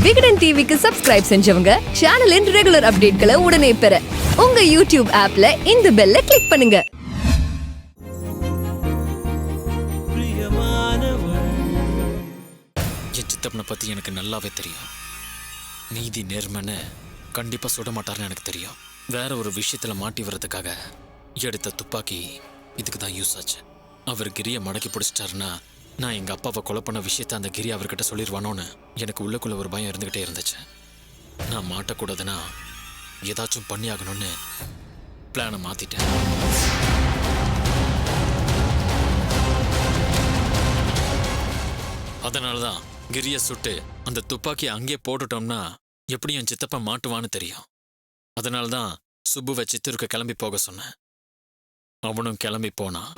விகடன் டிவிக்கு சப்ஸ்கிரைப் செஞ்சவங்க சேனலின் ரெகுலர் அப்டேட்களை உடனே பெற உங்க யூடியூப் ஆப்ல இந்த பெல்ல கிளிக் பண்ணுங்க. என் சித்தப்பனை பத்தி எனக்கு நல்லாவே தெரியும். நீதி நேர்மைன்னு கண்டிப்பா சுட மாட்டார்னு எனக்கு தெரியும். வேற ஒரு விஷயத்துல மாட்டி வர்றதுக்காக எடுத்த துப்பாக்கி இதுக்கு தான் யூஸ் ஆச்சு. அவர் கிரியை மடக்கி பிடிச்சிட்டாருன்னா நான் எங்க அப்பாவை கொலை பண்ண விஷயத்த அந்த கிரி அவர்கிட்ட சொல்லிடுவானோன்னு எனக்கு உள்ளுக்குள்ள ஒரு பயம் இருந்துகிட்டே இருந்துச்சு. நான் மாட்டக்கூடாதுன்னா ஏதாச்சும் பண்ணி ஆகணும்னு பிளானை மாத்திட்டேன். அதனாலதான் கிரிய சுட்டு அந்த துப்பாக்கியை அங்கே போட்டுட்டோம்னா எப்படி என் சித்தப்பன் மாட்டுவான்னு தெரியும். அதனால்தான் சுப்புவை சித்தூருக்கு கிளம்பி போக சொன்னேன். அவனும் கிளம்பி போனான்.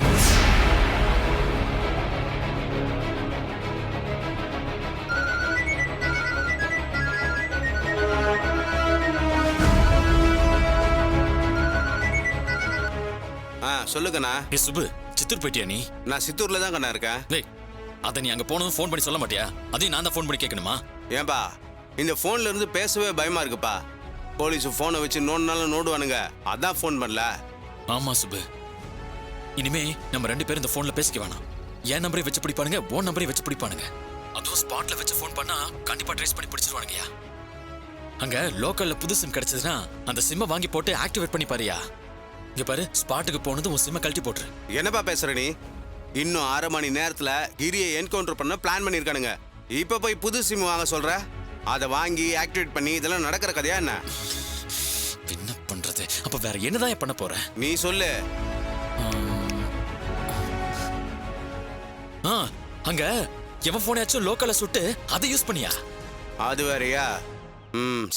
சொல்லுங்கண்ணா. சுப்பு, சித்தூர் போயிட்டியா நீ? நான் சித்தூர்ல தான் கண்ணா இருக்கேன். அதை நீ அங்க போனதும் ஃபோன் பண்ணி சொல்ல மாட்டியா? அதையும் நான் தான் ஃபோன் பண்ணி கேட்கணுமா? ஏன்பா இந்த போன்ல இருந்து பேசவே பயமா இருக்குப்பா. போலீஸ் போனை வச்சு நோண்டினாலும் நோடுவானுங்க, அதான் ஃபோன் பண்ணல. ஆமா சுப்பு, இனிமே நம்ம 2 பேரும் இந்த போன்ல பேசிக்க வேணாம். என் நம்பரை வச்சு பிடிப்பானுங்க, உன் நம்பரை வச்சு பிடிப்பானுங்க. அதுவும் ஸ்பாட்ல வச்சு ஃபோன் பண்ணா கண்டிப்பா ட்ரேஸ் பண்ணி பிடிச்சிருவானுங்கயா. அங்க லோக்கல்ல புது சிம் கிடைச்சதுன்னா அந்த சிம்மை வாங்கி போட்டு ஆக்டிவேட் பண்ணி பாரியா. இங்க பாரு, ஸ்பாட்டுக்கு போனது உன் சிம்மை கழட்டி போட்டுரு. என்னப்பா பேசுற நீ? இன்னும் 1/2 மணி நேரத்துல கிரியை என்கவுண்டர் பண்ண பிளான் பண்ணிருக்கானுங்க. இப்ப போய் புது சிம் வாங்க சொல்ற? அதை வாங்கி ஆக்டிவேட் பண்ணி இதெல்லாம் நடக்கிற கதையா என்ன? என்ன பண்றது? அப்ப வேற என்னதான் பண்ண போற? நீ சொல்லு. அங்க எவன் போனையாச்சும் லோக்கல்ல சுட்டு அதை யூஸ் பண்ணியா? அது வேறயா?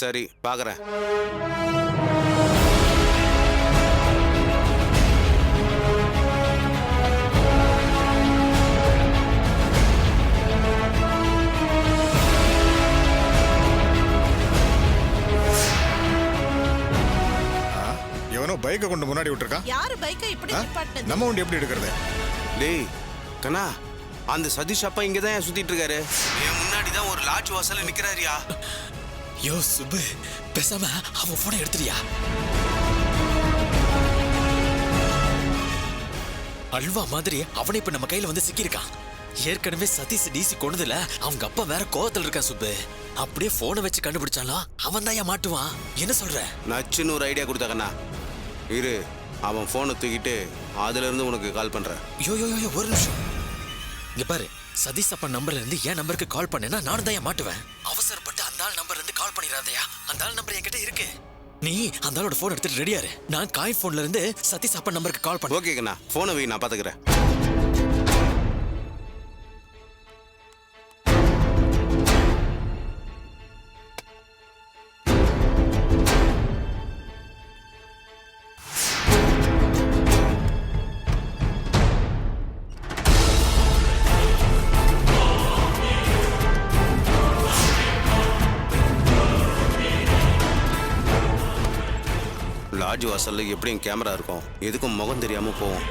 சரி பாக்குறேன். பைக்கை கொண்டு முன்னாடி விட்டுருக்கா? யாரு பைக்கை இப்படி நிப்பாட்டுனது? நம்ம வண்டி எப்படி எடுக்கிறது? டேய் கண்ணா, அந்த சதீஷ் அப்பா இங்க தான் சுத்திட்டு இருக்காரு. என் முன்னாடி தான் ஒரு லாட்ஜ் வாசல்ல நிக்கிறாரியா. யோ சுப்பு, பேசாம அவன் போனை எடுத்துறியா? அல்வா மாதிரி அவனை இப்ப நம்ம கையில வந்து சிக்கியிருக்கான். ஏற்கனவே சதீஷ் டிசி கொண்டதுல அவங்க அப்பா வேற கோவத்துல இருக்கா சுப்பு. அப்படியே போனை வச்சு கண்டுபிடிச்சாலும் அவன் தான் மாட்டுவான். என்ன சொல்ற? நச்சுன்னு ஒரு ஐடியா கொடுத்தாக்கண்ணா. இரு, அவன் போனை தூக்கிட்டு அதுல இருந்து உனக்கு கால் பண்றேன். யோ ஒரு நிமிஷம். இங்க பாரு, சதீஷ் அப்பா நம்பர்ல இருந்து என் நம்பருக்கு கால் பண்ணேன்னா நானும் தான் மாட்டுவேன். அவசரப்பட்டு அந்த ஆள் நம்பர்ல இருந்து கால் பண்ணிடாதயா. அந்த ஆள் நம்பர் என்கிட்ட இருக்கு. நீ அந்த ஆளோட போன் எடுத்துட்டு ரெடியாரு. நான் காய் போன்ல இருந்து சதீஷ் அப்பா நம்பருக்கு கால் பண்ணேன். ஓகே கண்ணா, போனை வை, நான் பாத்துக்கிறேன். லாட்ஜ் வாசல்ல எப்படியும் கேமரா இருக்கும், எதுக்கும் முகம் தெரியாம போவோம்.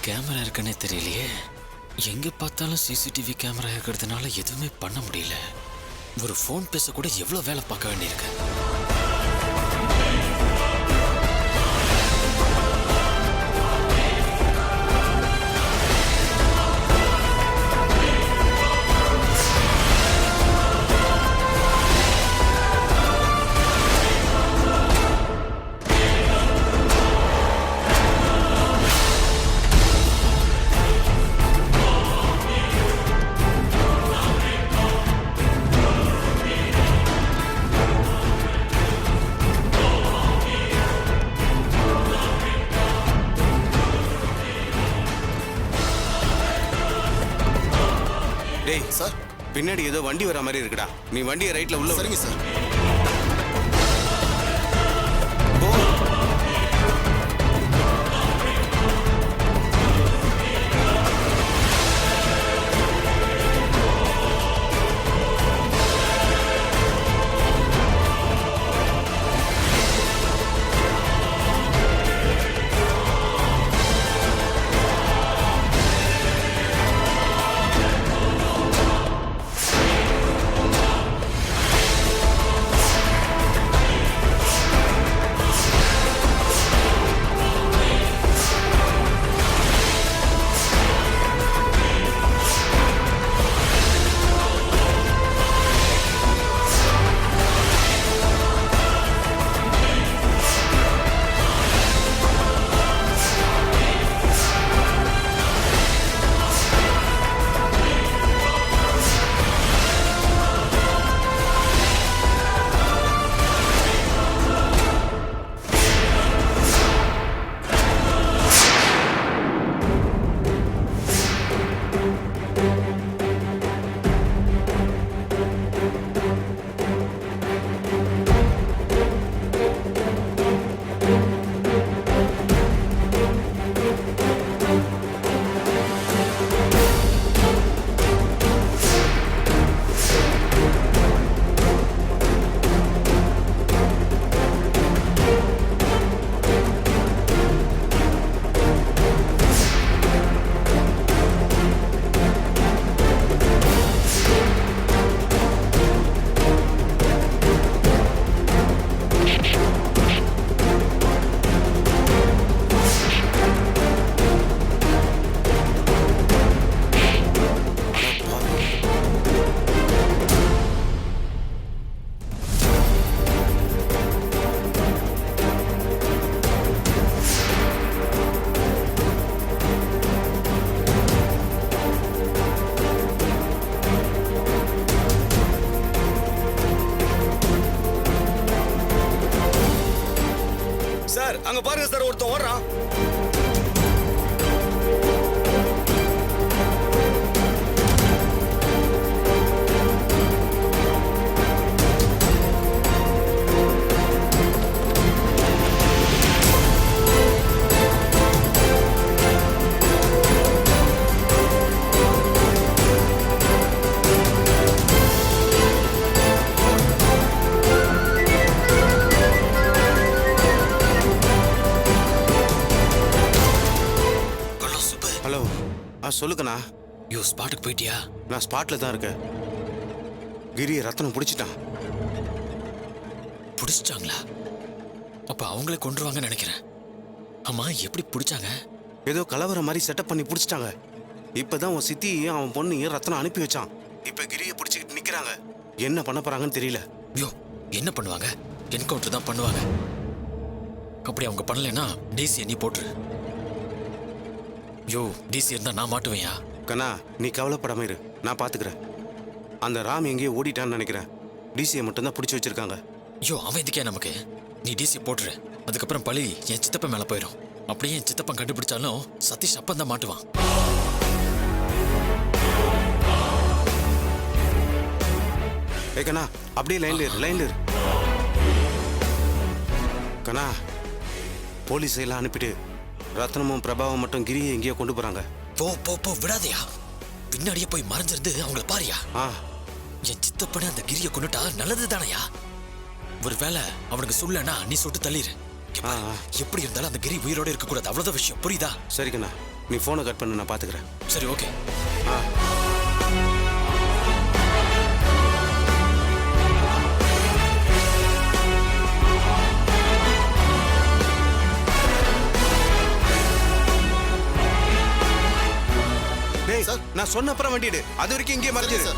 கேமரா இருக்குன்னே தெரியலையே. எங்க பார்த்தாலும் சிசிடிவி கேமரா இருக்கிறதுனால எதுவுமே பண்ண முடியல. ஒரு ஃபோன் பேச கூட எவ்வளவு வேலை பார்க்க வேண்டியிருக்கு. பின்னாடி ஏதோ வண்டி வர மாதிரி இருக்குடா. நீ வண்டியை ரைட்ல உள்ள சரிங்க சார். போ. சார் அங்க பாருங்க சார், ஒருத்தன் ஓடுறான். ஹலோ. சொல்லுக்கண்ணா. யோ ஸ்பாட்டுக்கு போயிட்டியா? நான் ஸ்பாட்ல தான் இருக்கேன். கிரியை ரத்தனம் பிடிச்சிட்டான். பிடிச்சிட்டாங்களா? அப்ப அவங்களே கொண்டுருவாங்கன்னு நினைக்கிறேன். ஆமா, எப்படி பிடிச்சாங்க? ஏதோ கலவர மாதிரி செட்டப் பண்ணி பிடிச்சிட்டாங்க. இப்பதான் உன் சித்தியும் அவன் பொண்ணையும் ரத்தனம் அனுப்பி வச்சான். இப்ப கிரியை பிடிச்சிக்கிட்டு நிக்கிறாங்க. என்ன பண்ண போறாங்கன்னு தெரியல. யோ என்ன பண்ணுவாங்க? என்கவுண்டர் தான் பண்ணுவாங்க. அப்படி அவங்க பண்ணலைன்னா டிசி நீ போட்டுரு. யோ டிசி இருந்தா நான் மாட்டுவேயா? கண்ணா நீ கவலைப்படாம இரு, நான் பாத்துக்கிறேன். அந்த ராம் எங்கேயோ ஓடிட்டான்னு நினைக்கிறேன். டிசியை மட்டும்தான் பிடிச்சி வச்சிருக்காங்க. யோ அவன் இதுக்கே நமக்கு. நீ டிசி போட்டுரு. அதுக்கப்புறம் பழி என் சித்தப்பன் மேல போயிடும். அப்படியே என் சித்தப்பன் கண்டுபிடிச்சாலும் சதீஷ் அப்பன் தான் மாட்டுவான். கண்ணா அப்படியே லைன்ல இரு. கண்ணா போலீஸ் எல்லாம் அனுப்பிட்டு ரத்னமும் பிரபாவும் மட்டும் கிரியை எங்கேயோ கொண்டு போறாங்க. போ போ போ, விடாதையா. பின்னாடியே போய் மறைஞ்சிருந்து அவங்கள பாரியா. ஆ என் சித்தப்பனை அந்த கிரியை கொண்டுட்டா நல்லது தானையா? ஒருவேளை அவனுக்கு சொல்லனா நீ சுட்டு தள்ளிடு. எப்படி இருந்தாலும் அந்த கிரி உயிரோட இருக்க கூடாது, அவ்வளவுதான் விஷயம். புரியுதா? சரி கண்ணா, நீ போனை கட் பண்ணு, நான் பாத்துக்கிறேன். சரி ஓகே. நான் சொன்ன அப்புறம் வண்டிடு. அது வரைக்கும் இங்கே மறைஞ்சிரு.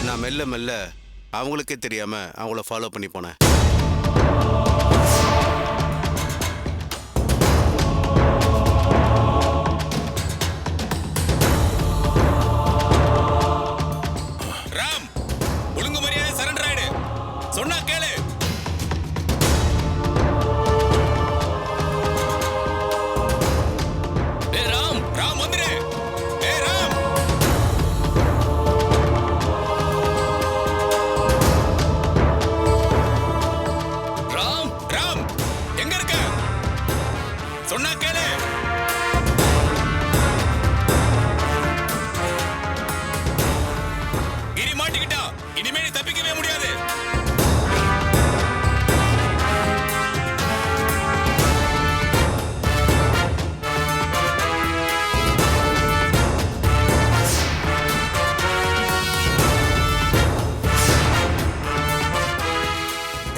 நான் மெல்ல மெல்ல அவங்களுக்கே தெரியாம அவங்கள ஃபாலோ பண்ணி போனேன். இனிமே நீ தப்பிக்கவே முடியாது.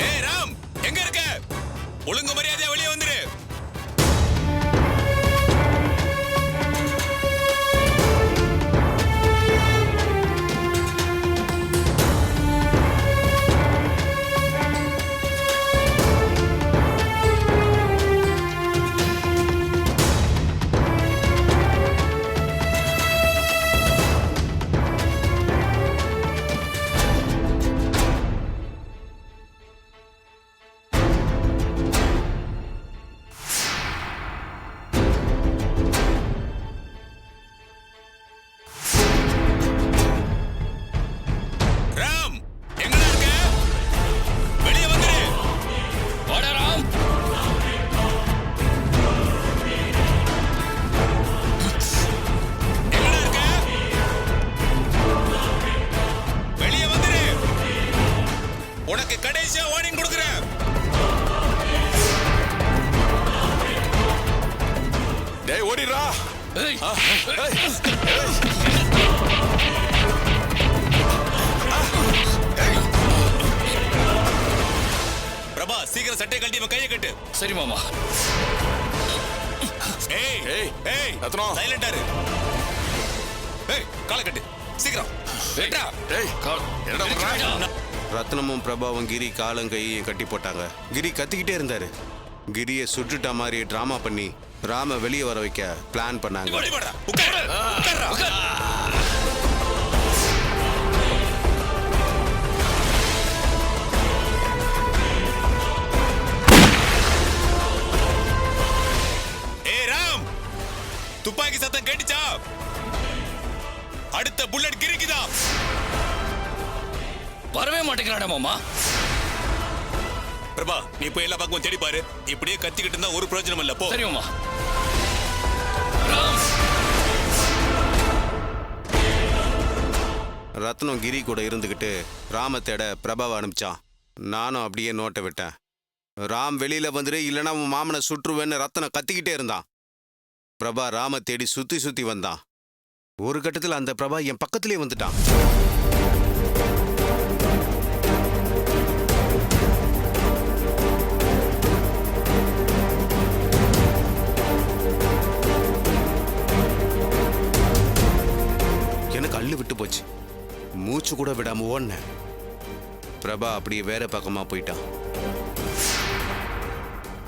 ஏய் ராம், எங்க இருக்க? ஒழுங்கு மரியாதையா வெளியே வந்துரு. ராம், எங்கடா இருக்க? வெளியே வந்துரு. வாடா ராம். எங்கடா இருக்க? வெளியே வந்துரு. உனக்கு கடைசியா வார்னிங் கொடுக்கிறேன். டேய் ஓடிடுறா. பிரபா, சீக்கிரம் சட்டை கழட்டி இவன் கையை கட்டு. சரி மாமா. ஏய் ஏய், ஏய் ரத்னம். சைலண்டா இரு. ஏய் காலை கட்டு சீக்கிரம். வெட்டா. டேய் என்னடா பண்ற? ரத்னமும் பிரபாவும் கிரி காலும் கையையும் கட்டி போட்டாங்க. கிரி கத்திக்கிட்டே இருந்தாரு. கிரியை சுட்டுட்ட மாதிரி டிராமா பண்ணி ராம வெளியே வர வைக்க பிளான் பண்ணாங்க. ஓடி வாடா. உட்காரு. உட்கார்றா. உட்கார். ஏய் ராம், துப்பாக்கி சத்தம் கேட்டுச்சா? அடுத்த புல்லட் கிரிக்குதா? வரவே மாட்டேங்கிறாடா மாமா. பிரபா, நீ போய் எல்லா பக்கமும் தேடி பாரு. இப்படியே கத்திக்கிட்டு இருந்தா ஒரு பிரயோஜனம் இல்ல. போ. சரி மாமா. ராம். ரத்னம் கிரி கூட இருந்துக்கிட்டு ராம தேட பிரபாவை அனுப்பிச்சான். நானும் அப்படியே நோட்டை விட்டேன். ராம் வெளியில வந்துரு, இல்லைன்னா உன் மாமனை சுற்றுவேன்னு ரத்னம் கத்திக்கிட்டே இருந்தான். பிரபா ராம தேடி சுத்தி சுத்தி வந்தான். ஒரு கட்டத்தில் அந்த பிரபா என் பக்கத்திலே வந்துட்டான். எனக்கு அள்ளு விட்டு போச்சு. மூச்சு கூட விடாம ஓடினேன். பிரபா அப்படியே வேற பக்கமா போயிட்டான்.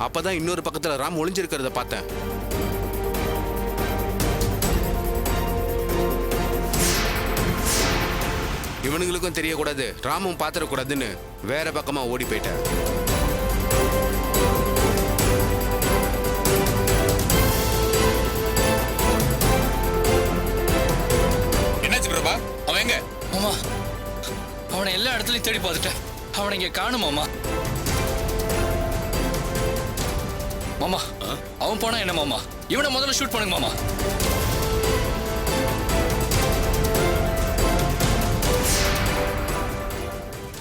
அப்பதான் இன்னொரு பக்கத்துல ராம் ஒளிஞ்சிருக்கிறத பார்த்தேன். இவனுங்களுக்கும் தெரியக்கூடாது, ராமும் பாத்திரக்கூடாதுன்னு வேற பக்கமா ஓடி போயிட்டேன். என்னாச்சு பிரபா? அவன் எங்க? மாமா, அவனை எல்லா இடத்துலயும் தேடி பார்த்துட்டேன். அவனை இங்க காணும் மாமா. மாமா, அவன் போனா என்ன மாமா? இவனை முதல்ல ஷூட் பண்ணுங்க மாமா.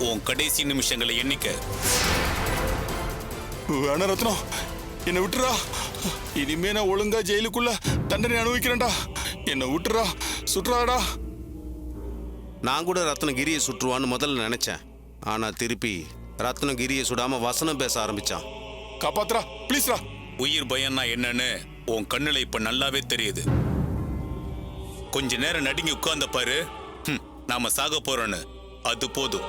உன் கடைசி நிமிஷங்களை எண்ணிக்க. வேணா ரத்னம், என்னை விட்டுறா. இனிமே நான் ஒழுங்கா ஜெயிலுக்குள்ள தண்டனை அனுபவிக்கிறேன்டா. என்னை விட்டுறா, சுற்றுறாடா. நான் கூட ரத்னம் கிரியை சுற்றுவான்னு முதல்ல நினைச்சேன். ஆனா திருப்பி ரத்னம் கிரியை சுடாம வசனம் பேச ஆரம்பிச்சான். காப்பாத்துறா, ப்ளீஸ்ரா. உயிர் பயம்னா என்னன்னு உன் கண்ணுல இப்ப நல்லாவே தெரியுது. கொஞ்ச நேரம் நடுங்கி உட்கார்ந்த பாரு. நாம சாக போறோன்னு. அது போதும்.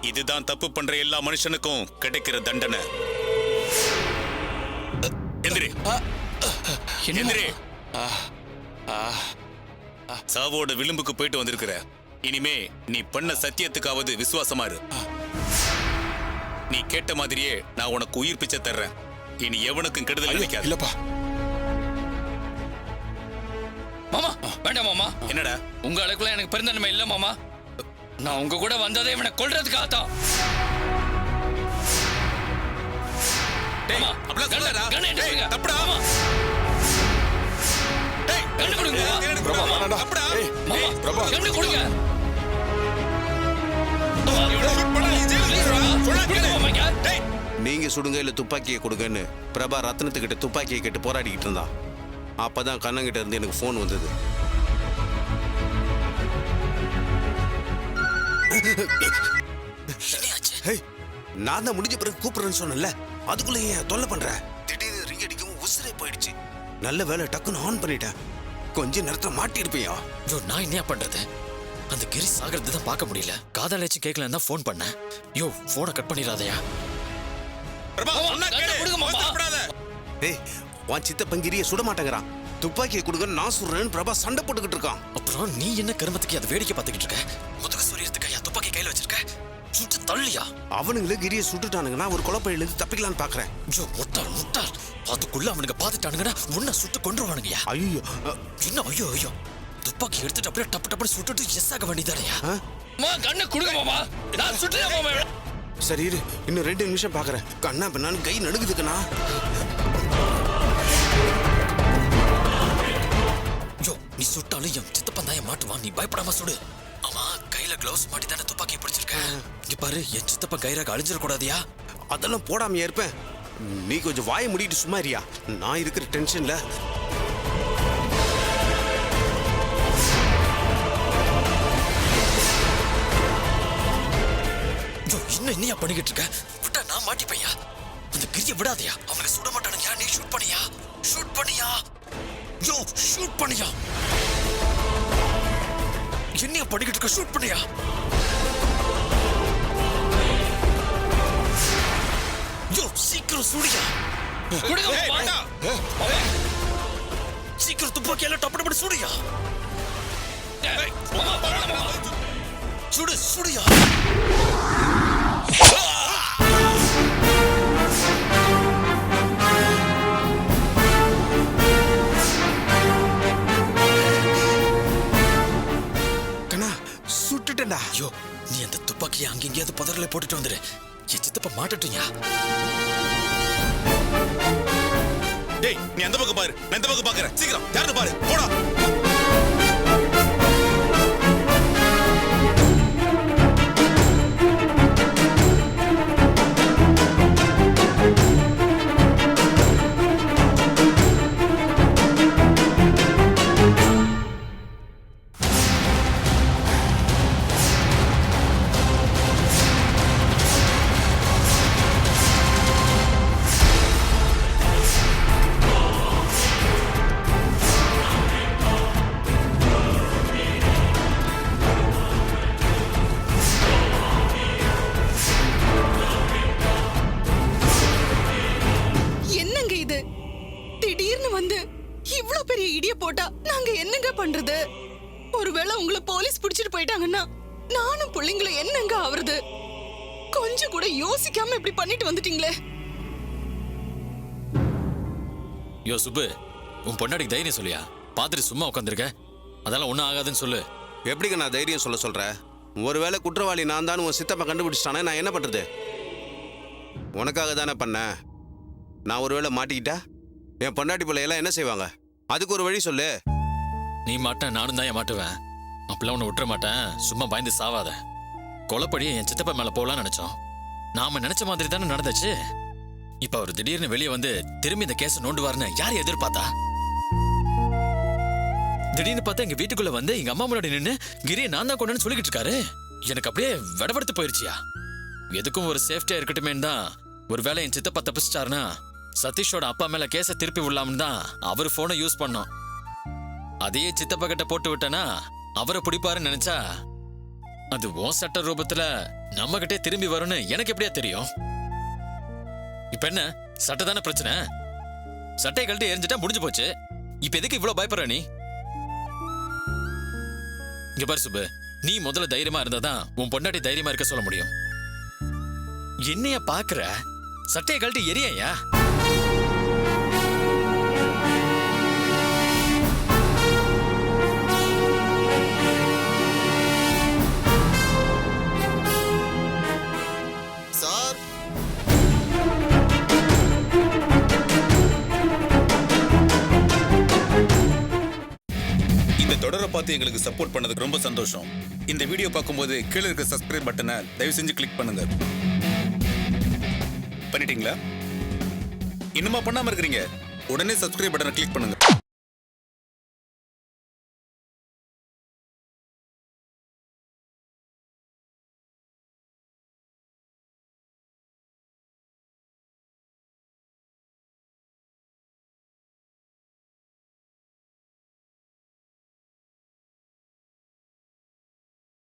இதுதான் தப்பு பண்ற எல்லா மனுஷனுக்கும் கிடைக்கிற தண்டனை. எந்திரி. எந்திரி. சாவோட விளிம்புக்கு போயிட்டு வந்திருக்கிற. இனிமே நீ பண்ண சத்தியத்துக்காவது விசுவாசமா இரு. நீ கேட்ட மாதிரியே நான் உனக்கு உயிர் பிச்சை தர்றேன். இனி எவனுக்கும் கெடுதல் நினைக்காது. இல்லப்பா. மாமா, வேண்டாம் மாமா. என்னடா? உங்க அளவுக்குள்ள எனக்கு பெருந்தன்மை இல்ல மாமா. நான் உங்க கூட வந்ததே இவனை கொல்றதுக்காகத்தான். டேய், அப்படிலாம் சொல்லாதடா. டேய், தப்புடா. டேய், கண்ணு கொடுங்க. பிரபா, வேணாம்டா. தப்புடா. ஏய், மாமா, பிரபா. கண்ணு கொடுங்க. நீங்க சுடுங்க இல்ல துப்பாக்கியை கொடுங்கன்னு பிரபா ரத்னத்துக்கிட்ட துப்பாக்கியை கேட்டு போராடிக்கிட்டு இருந்தான். அப்பதான் கண்ணங்கிட்ட இருந்து எனக்கு ஃபோன் வந்தது. நான் தான் முடிஞ்ச பிறகு கூப்பிடுறேன்னு சொன்னேன்ல, அதுக்குள்ள ஏன் தொல்லை பண்ற? திடீர்னு ரிங் அடிக்கவும் உசுரே போயிடுச்சு. நல்ல வேலை டக்குன்னு ஆன் பண்ணிட்டேன். கொஞ்ச நேரத்துல மாட்டி இருப்பியா? நான் என்ன பண்றது? அந்த கிரி சாகிறது தான் பார்க்க முடியல. காதாலேச்சும் கேட்கலன்னு தான் ஃபோன் பண்ணேன். யோ ஃபோனை கட் பண்ணிடாதயா. ஏய், உன் சித்தப்பன் கிரியை சுட மாட்டேங்கிறான். துப்பாக்கியை கொடுங்கன்னு நான் சொல்றேன்னு பிரபா சண்டை போட்டுக்கிட்டு இருக்கான். அப்புறம் நீ என்ன கருமத்துக்கு அதை வேடிக்கை பார்த்துக்கிட்டு இருக்க? முதுகு சூரியத்துக்கு ஐயா துப்பாக்கி கையில வச்சிருக்க, சுட்டு தள்ளியா? அவனுங்களே கிரியை சுட்டுட்டானுங்கன்னா ஒரு குழப்பையிலிருந்து தப்பிக்கலான்னு பாக்குறேன். முட்டாள் அதுக்குள்ள அவனுங்க பாத்துட்டானுங்கன்னா உன்னை சுட்டு கொண்டுருவானுங்கயா. ஐயோ என்ன ஐயோ ஐயோ, துப்பாக்கி எடுத்துட்டு அப்படியே டப்பு டப்புன்னு சுட்டுட்டு எஸ் ஆக வேண்டியதானயா? கண்ணை கொடுங்க மாமா, நான் சுட்டுறேன் மாமா. சரி இரு, இன்னும் 2 நிமிஷம் பாக்குறேன். கண்ணா பண்ணான்னு கை நடுக்குதுக்கண்ணா. நீ சுட்டாலும் என் சித்தப்பன் தான் மாட்டுவான். நீ பயப்படாம சுடு. ஆமா, கையில கிளவுஸ் மாட்டி தானே துப்பாக்கி பிடிச்சிருக்க. இங்க பாரு, என் சித்தப்பன் கைராக அழிஞ்சிடக்கூடாதியா. அதெல்லாம் போடாமையா இருப்பேன். நீ கொஞ்சம் வாயை மூடிட்டு சும்மா இருயா. நான் இருக்கிற டென்ஷன்ல இன்னும் என்னையா பண்ணிக்கிட்டு இருக்க? விட்டா நான் மாட்டிப்பையா. அந்த கிரிய விடாதயா. அவனை சுட மாட்டானுங்க. நீ ஷூட் பண்ணியா, ஷூட் பண்ணியா, யோ ஷூட் பண்ணியா. என்னையா பண்ணிக்கிட்டு இருக்க? ஷூட் பண்ணியா. யோ சீக்கிரம் சுடியா. சீக்கிரம் துப்பாக்கி எல்லாம் டப்பு டப்பு சுடியா. சுடு சுடியா. கண்ணா சுட்டுட்டேன்டா. ஐயோ, நீ அந்த துப்பாக்கியை அங்கெங்கேயாவது பதறல போட்டுட்டு வந்துரு. என் சித்தப்ப மாட்டட்டுயா. டேய், நீ அந்த பக்கம் பாரு, நான் இந்த பக்கம் பாக்குறேன். சீக்கிரம் யாருன்னு பாரு, போடா. நாங்க என்னங்க பண்றது? ஒருவேளை உங்களை போலீஸ் பிடிச்சிட்டு போயிட்டாங்கன்னா நானும் பிள்ளைங்களை என்னங்க ஆவறது? கொஞ்சம் கூட யோசிக்காம இப்படி பண்ணிட்டு வந்துட்டீங்களே. யோ சுப்பு, உன் பொண்டாடிக்கு தைரியம் சொல்லியா? பாத்துட்டு சும்மா உட்காந்துருக்க. அதெல்லாம் ஒன்றும் ஆகாதுன்னு சொல்லு. எப்படிங்க நான் தைரியம் சொல்றேன்? ஒருவேளை குற்றவாளி நான் தான் உன் சித்தப்பா கண்டுபிடிச்சிட்டானே, நான் என்ன பண்றது? உனக்காக தானே பண்ணேன். நான் ஒருவேளை மாட்டிக்கிட்டா என் பொண்டாட்டி பிள்ளையெல்லாம் என்ன செய்வாங்க? அதுக்கு ஒரு வழி சொல்லு. நீ மாட்ட, நானும் தான் மாட்டுவேன். அப்பெல்லாம் உன்னை விட்டுற மாட்டேன். சும்மா பயந்து சாவாத. கொலைப்படியை என் சித்தப்பா மேல போகலான்னு நினைச்சோம். நாம நினைச்ச மாதிரி தானே நடந்துச்சு. இப்ப அவர் திடீர்னு வெளியே வந்து திரும்பி இந்த கேஸை நோண்டுவாருன்னு யார் எதிர்பார்த்தா? திடீர்னு பார்த்தா எங்க வீட்டுக்குள்ள வந்து எங்க அம்மா முன்னாடி நின்று கிரியை நான் தான் கொண்டேன்னு சொல்லிக்கிட்டு இருக்காரு. எனக்கு அப்படியே விடவெடுத்து போயிருச்சியா. எதுக்கும் ஒரு சேஃப்டியா இருக்கட்டுமேன்னு தான். ஒருவேளை என் சித்தப்பா தப்பிச்சிட்டாருன்னா சதீஷோட அப்பா மேல கேஸை திருப்பி விடலாம்னு தான் அவர் போனை யூஸ் பண்ணோம். அதையே சித்தப்பா கிட்ட போட்டு விட்டனா அவரை பிடிப்பாருன்னு நினைச்சா அது ஓ சட்ட ரூபத்துல நம்ம கிட்டே திரும்பி வரும்னு எனக்கு எப்படியா தெரியும்? இப்ப என்ன, சட்டை தானே பிரச்சனை. சட்டையை கழட்டி எரிஞ்சிட்டா முடிஞ்சு போச்சு. இப்ப எதுக்கு இவ்வளவு பயப்படுற நீ? இங்க பாரு சுப்பு, நீ முதல்ல தைரியமா இருந்தாதான் உன் பொண்டாட்டி தைரியமா இருக்க சொல்ல முடியும். என்னைய பாக்குற? சட்டையை கழட்டி எரியா. சார், இந்த தொடரை பார்த்து எங்களுக்கு சப்போர்ட் பண்ணதுக்கு ரொம்ப சந்தோஷம். இந்த வீடியோ பார்க்கும்போது கீழே இருக்க சப்ஸ்கிரைப் பட்டனை தயவு செஞ்சு கிளிக் பண்ணுங்க. பண்ணிட்டீங்களா? இன்னுமா பண்ணாம இருக்கிறீங்க? உடனே சப்ஸ்கிரைப் பட்டனை கிளிக் பண்ணுங்க.